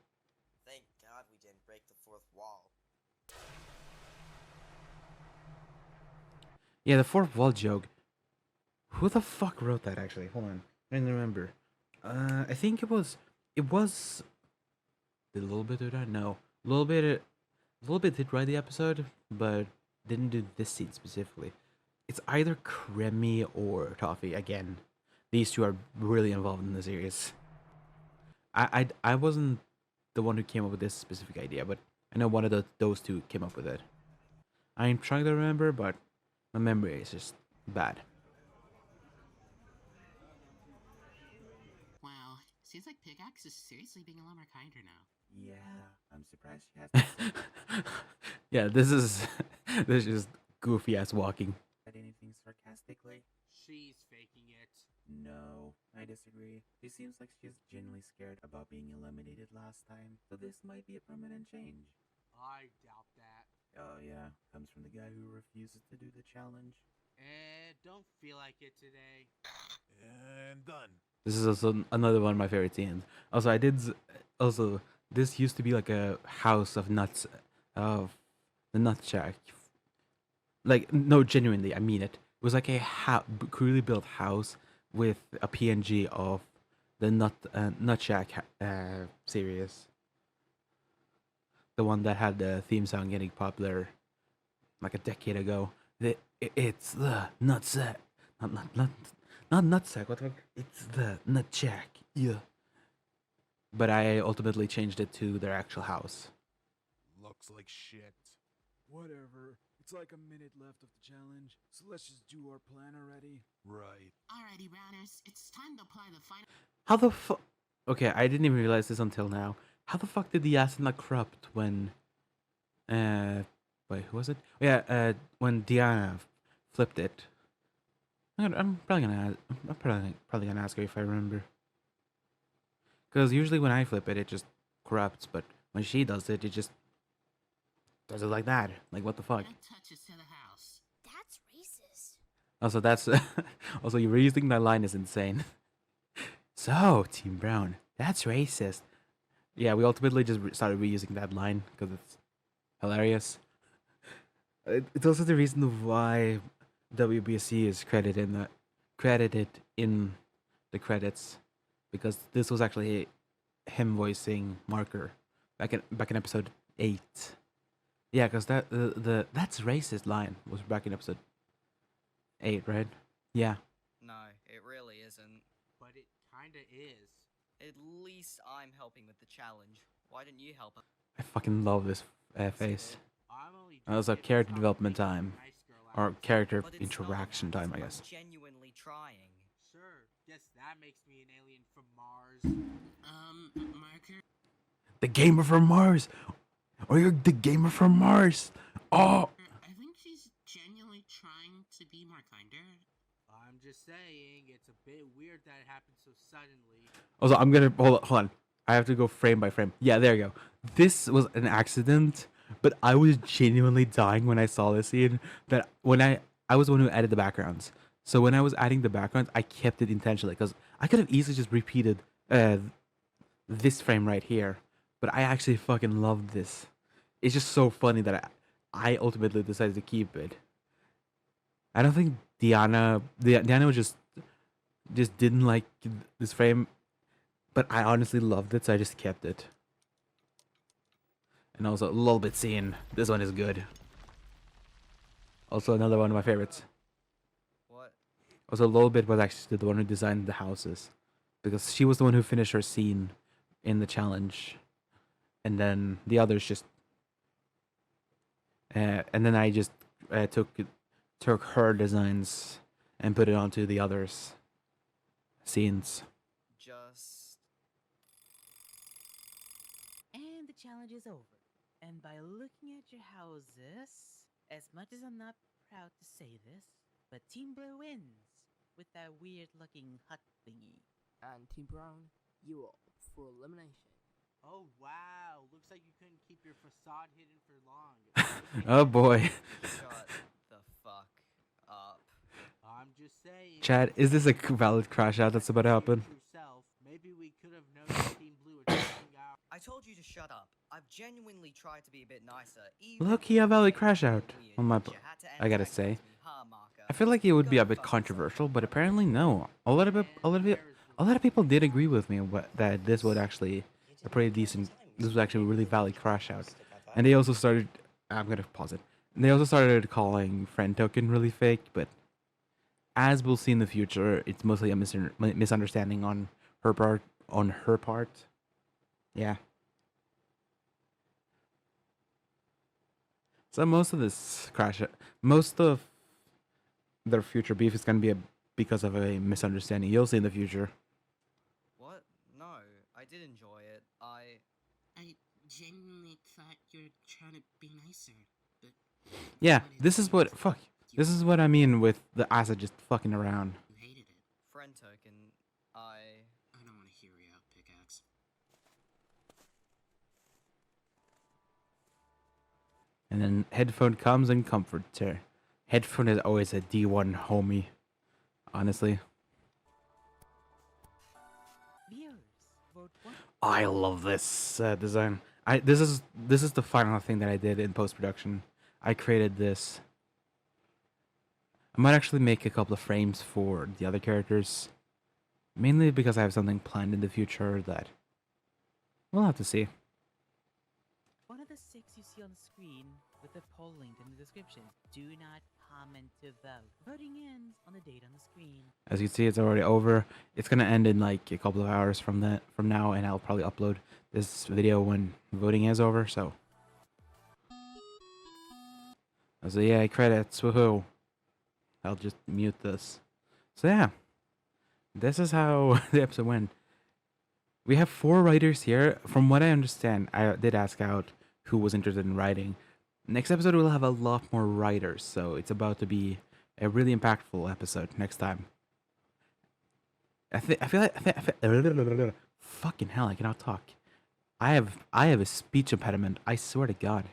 Thank God we didn't break the fourth wall. Yeah, the fourth wall joke. Who the fuck wrote that actually? Hold on, I don't remember. I think it was did a little bit do that? No, a little bit did write the episode, but didn't do this scene specifically. It's either Cremmy or Toffee. Again, these two are really involved in the series. I wasn't the one who came up with this specific idea, but I know one of those two came up with it. I'm trying to remember, but my memory is just bad. Wow, seems like Pickaxe is seriously being a lot more kinder now. Yeah, I'm surprised she hasn't Yeah, this is this is goofy ass walking. said anything sarcastically. She's faking it. No, I disagree. She seems like she's genuinely scared about being eliminated last time, so this might be a permanent change. I doubt that. Oh yeah, comes from the guy who refuses to do the challenge. Don't feel like it today. And done. This is also another one of my favorite scenes. Also, I did. Also, this used to be like a house of nuts, of the Nut Shack. Like, no, genuinely, I mean it. It was like a crudely built house with a PNG of the Nut Shack series. The one that had the theme song getting popular like a decade ago. It's the Nutsack. Not Nutsack. What the fuck? It's the Nut Shack. Yeah. But I ultimately changed it to their actual house. Looks like shit. Whatever. It's like a minute left of the challenge, so let's just do our plan already. Right. Alrighty, rounders, it's time to apply the final. How the fuck? Okay, I didn't even realize this until now. How the fuck did the acid not corrupt when? Wait, who was it? Yeah, when Diana flipped it. I'm probably gonna ask her if I remember. Because usually when I flip it, it just corrupts, but when she does it, it just does it like that. Like, what the fuck? Touches to the house. That's racist. Also, that's also you reusing that line is insane. So, Team Brown, that's racist. Yeah, we ultimately just started reusing that line because it's hilarious. It's also the reason why WBC is credited in the credits, because this was actually him voicing Marker back in episode 8. Yeah, because that the that's racist line was back in episode 8, right? Yeah. No, it really isn't. But it kinda is. At least I'm helping with the challenge. Why didn't you help? I fucking love this face. I'm only That was a doing it to character stop development making time, nice girl out or of character But it's interaction not, time, I I'm guess. genuinely trying. Sure, guess that makes me an alien from Mars. Marker? The gamer from Mars, or you're the gamer from Mars. Oh. I think she's genuinely trying to be more kinder. I'm just saying, it's a bit weird that it happened so suddenly. Also, I'm gonna hold on. I have to go frame by frame. Yeah, there you go. This was an accident, but I was genuinely dying when I saw this scene. That when I was the one who added the backgrounds. So when I was adding the backgrounds, I kept it intentionally because I could have easily just repeated this frame right here. But I actually fucking loved this. It's just so funny that I ultimately decided to keep it. I don't think Diana was just didn't like this frame, but I honestly loved it, so I just kept it. And also a little bit scene. This one is good. Also another one of my favorites. What? Also a little bit was actually the one who designed the houses, because she was the one who finished her scene in the challenge, and then the others just. And then I just took her designs and put it onto the others' scenes. Just. And the challenge is over. And by looking at your houses, as much as I'm not proud to say this, but Team Blue wins with that weird looking hut thingy. And Team Brown, you are up for elimination. Oh wow, looks like you couldn't keep your facade hidden for long. Oh boy. Shut the fuck up. I'm just saying. Chad, is this a valid crash out that's about to happen? Maybe we could have known Team Blue attacking our. I told you to shut up. I've genuinely tried to be a bit nicer. Even Look-key a valid crash out on my. I gotta say, I feel like it would be a bit controversial, but apparently no. A lot of people did agree with me that this would actually a pretty decent. This was actually a really valid crash out, and they also started. I'm gonna pause it. And they also started calling friend token really fake, but as we'll see in the future, it's mostly a misunderstanding on her part. Yeah. So most of their future beef is gonna be because of a misunderstanding. You'll see in the future. What? No, I did enjoy it. I genuinely thought you were trying to be nicer, but... Yeah, this is what... Fuck. This is what I mean with the acid just fucking around. You hated it. Friend token, I don't want to hear you out, Pickaxe. And then Headphone comes and comforts her. Headphone is always a D1 homie. Honestly. I love this design. This is the final thing that I did in post production. I created this. I might actually make a couple of frames for the other characters, mainly because I have something planned in the future that we'll have to see. One of the 6 you see on the screen with the poll link in the description. Do not comment to vote. Voting ends on the date on the screen. As you can see, it's already over. It's gonna end in like a couple of hours from now, and I'll probably upload this video when voting is over. So yeah, credits, woohoo! I'll just mute this. So yeah, this is how the episode went. We have 4 writers here. From what I understand, I did ask out who was interested in writing. Next episode we'll have a lot more writers, so it's about to be a really impactful episode next time. I feel like fucking hell, I cannot talk. I have a speech impediment. I swear to God.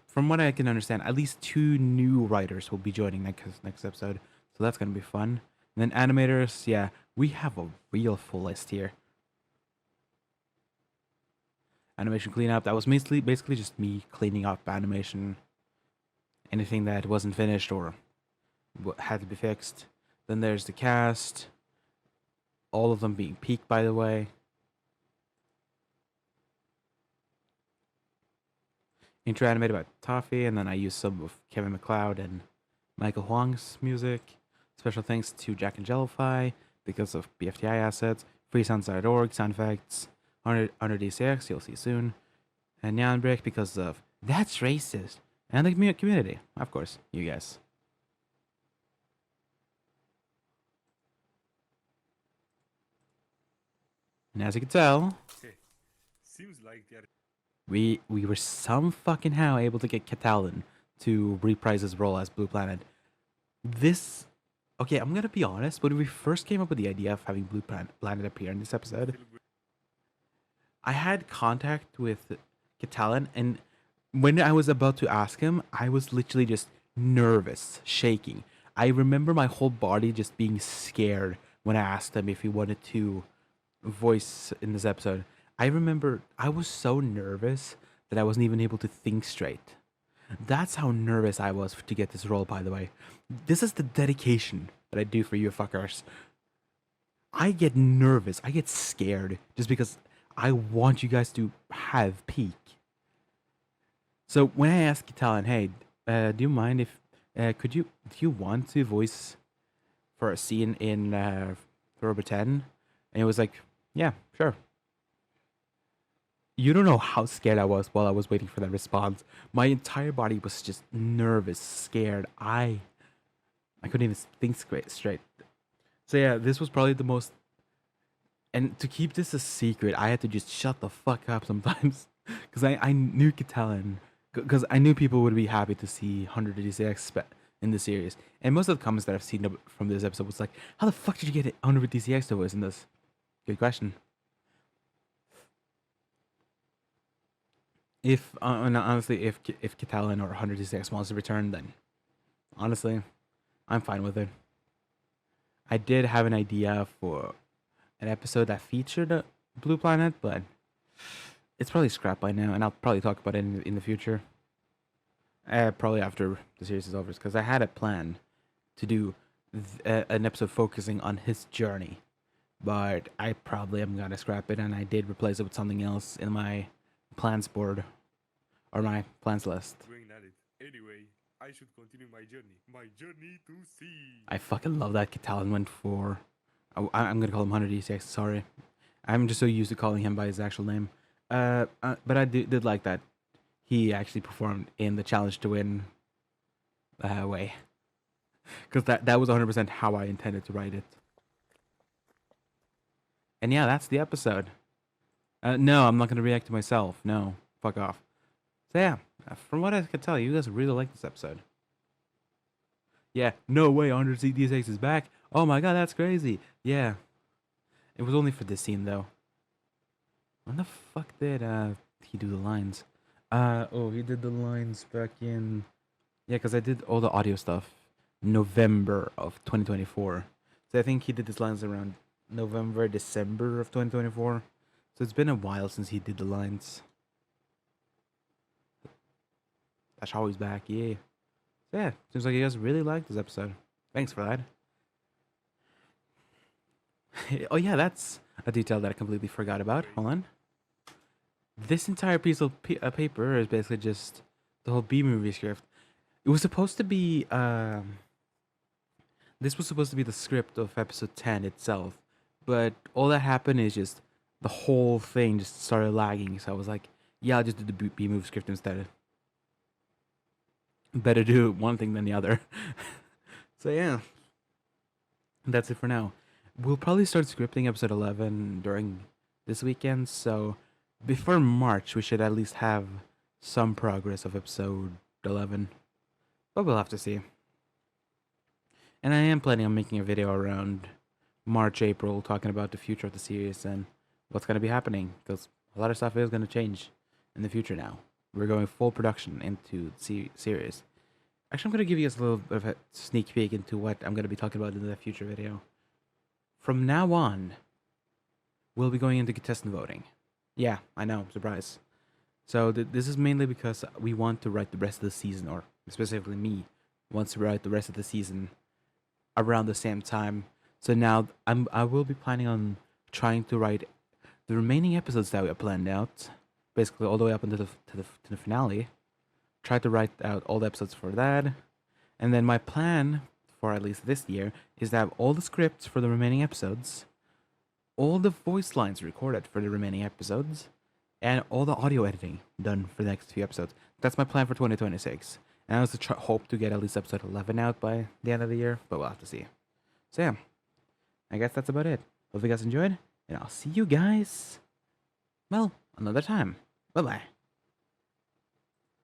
From what I can understand, at least 2 new writers will be joining next episode, so that's gonna be fun. And then animators, yeah, we have a real full list here. Animation cleanup, that was basically just me cleaning up animation. Anything that wasn't finished or had to be fixed. Then there's the cast. All of them being peaked, by the way. Intro animated by Toffee, and then I used some of Kevin MacLeod and Michael Huang's music. Special thanks to Jack and Jellify because of BFTI assets. Freesounds.org, sound effects. Under DCX, you'll see soon. And Neon Brick because of That's Racist. And the community, of course, you guys. And as you can tell, Seems like they're we were some fucking how able to get Catalan to reprise his role as Blue Planet. This, okay, I'm gonna be honest. When we first came up with the idea of having Blue Planet appear in this episode, I had contact with Catalan, and when I was about to ask him, I was literally just nervous, shaking. I remember my whole body just being scared when I asked him if he wanted to voice in this episode. I remember I was so nervous that I wasn't even able to think straight. That's how nervous I was to get this role, by the way. This is the dedication that I do for you fuckers. I get nervous, I get scared just because I want you guys to have peak. So when I asked Catalan, hey, do you mind if do you want to voice for a scene in Robr 10? And it was like, yeah, sure. You don't know how scared I was while I was waiting for that response. My entire body was just nervous, scared. I couldn't even think straight. So yeah, this was probably the most. And to keep this a secret, I had to just shut the fuck up sometimes, because I knew Catalan, because I knew people would be happy to see 100 DCX in the series. And most of the comments that I've seen from this episode was like, "How the fuck did you get 100 DCX to voice in this?" Good question. If honestly, if Catalan or 100 DCX wants to return, then honestly, I'm fine with it. I did have an idea for an episode that featured a Blue Planet, but it's probably scrapped by now, and I'll probably talk about it in the future. Probably after the series is over, because I had a plan to do an episode focusing on his journey, but I probably am gonna scrap it, and I did replace it with something else in my plans board, or my plans list. Anyway, I should continue my journey to see. I fucking love that Catalan went for. I'm gonna call him 100 DCX. Sorry, I'm just so used to calling him by his actual name. But I did like that he actually performed in the challenge to win way, because that was 100% how I intended to write it. And yeah, that's the episode. No, I'm not gonna react to myself. No, fuck off. So yeah, from what I can tell, you guys really like this episode. Yeah, no way, 100 DCX is back. Oh my god, that's crazy. Yeah, it was only for this scene though. When the fuck did he do the lines? Oh, he did the lines back in. Yeah, because I did all the audio stuff November of 2024. So I think he did his lines around November, December of 2024. So it's been a while since he did the lines. That's how he's back, yeah. So yeah, seems like you guys really liked this episode. Thanks for that. Oh yeah, that's a detail that I completely forgot about. Hold on. This entire piece of paper is basically just the whole B movie script. It was supposed to be this was supposed to be the script of episode 10 itself, but all that happened is just the whole thing just started lagging. So I was like, yeah, I'll just do the B movie script instead. Better do one thing than the other. So yeah, that's it for now. We'll probably start scripting episode 11 during this weekend, so before March we should at least have some progress of episode 11. But we'll have to see. And I am planning on making a video around March, April, talking about the future of the series and what's going to be happening, because a lot of stuff is going to change in the future now. We're going full production into the series. Actually, I'm going to give you guys a little bit of a sneak peek into what I'm going to be talking about in the future video. From now on, we'll be going into contestant voting. Yeah, I know, surprise. So this is mainly because we want to write the rest of the season, or specifically me wants to write the rest of the season around the same time. So now I will be planning on trying to write the remaining episodes that we have planned out, basically all the way up into the finale. Try to write out all the episodes for that, and then my plan for at least this year is to have all the scripts for the remaining episodes, all the voice lines recorded for the remaining episodes, and all the audio editing done for the next few episodes. That's my plan for 2026. And I also hope to get at least episode 11 out by the end of the year, but we'll have to see. So yeah, I guess that's about it. Hope you guys enjoyed, and I'll see you guys, well, another time. Bye-bye.